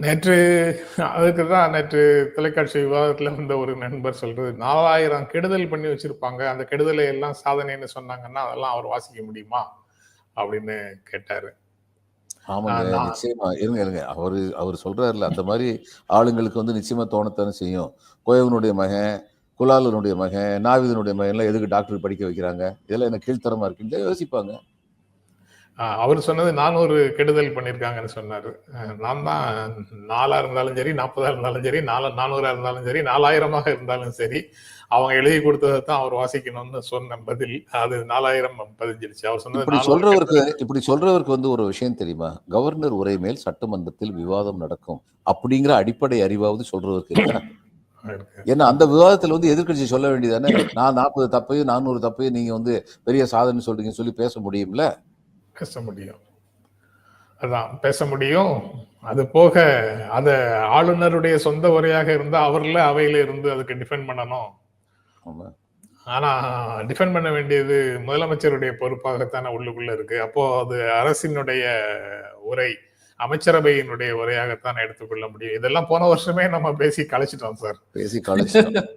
நேற்று அதுக்கு தான் நேற்று தொலைக்காட்சி விவாதத்துல வந்த ஒரு நண்பர் சொல்றது, 4000 கெடுதல் பண்ணி வச்சிருப்பாங்க. அந்த கெடுதலை எல்லாம் சாதனைன்னு சொன்னாங்கன்னா, அதெல்லாம் அவர் வாசிக்க முடியுமா? அப்படின்னு கேட்டாரு. ஆமாங்க. நான் நிச்சயமா. இருங்க. அவரு சொல்றாருல்ல, அந்த மாரி ஆளுங்களுக்கு வந்து நிச்சயமா தோணத்தானே செய்யும். கோயவனுடைய மகன், குலாலனுடைய மகன், நாவிதனுடைய மகன்லாம் எதுக்கு டாக்டர் படிக்க வைக்கிறாங்க? இதெல்லாம் என்ன கீழ்த்தரமா இருக்குன்னு யோசிப்பாங்க. அவர் சொன்னது 400 கெடுதல் பண்ணியிருக்காங்கன்னு சொன்னாரு. நான் தான் 4 இருந்தாலும் சரி, 40 இருந்தாலும் சரி, 400 இருந்தாலும் சரி, 4000 இருந்தாலும் சரி, அவங்க எழுதி கொடுத்ததை தான் அவர் வாசிக்கணும்னு சொன்ன பதில். அது 4000 பதிஞ்சிருச்சு. அவர் சொன்னது 400 கெடுதல். இப்படி சொல்றவருக்கு வந்து ஒரு விஷயம் தெரியுமா? கவர்னர் உரை மேல் சட்டமன்றத்தில் விவாதம் நடக்கும். அப்படிங்கிற அடிப்படை அறிவாவது சொல்றவருக்கு இருக்கா? இருக்கு. ஏன்னா அந்த விவாதத்துல வந்து எதிர்க்கட்சி சொல்ல வேண்டியதானே, நான் 40 தப்பையும் 400 தப்பையும் நீங்க வந்து பெரிய சாதனை சொல்றீங்கன்னு சொல்லி பேச முடியும்ல. பேச முடியும். அதான் பேச முடியும். அது போக அத ஆளுநருடைய சொந்த உரையாக இருந்தா அவர்ல அவையில இருந்து அதுக்கு டிஃபெண்ட் பண்ணணும். ஆமா. ஆனா டிஃபெண்ட் பண்ண வேண்டியது முதலமைச்சருடைய பொறுப்பாகத்தானே உள்ளுக்குள்ள இருக்கு. அப்போ அது அரசினுடைய உரை, அமைச்சரவையினுடைய உரையாகத்தான் எடுத்துக்கொள்ள முடியும். இதெல்லாம் போன வருஷமே நம்ம பேசி கலைச்சிட்டோம் சார். பேசி கழிச்சிட்டோம்.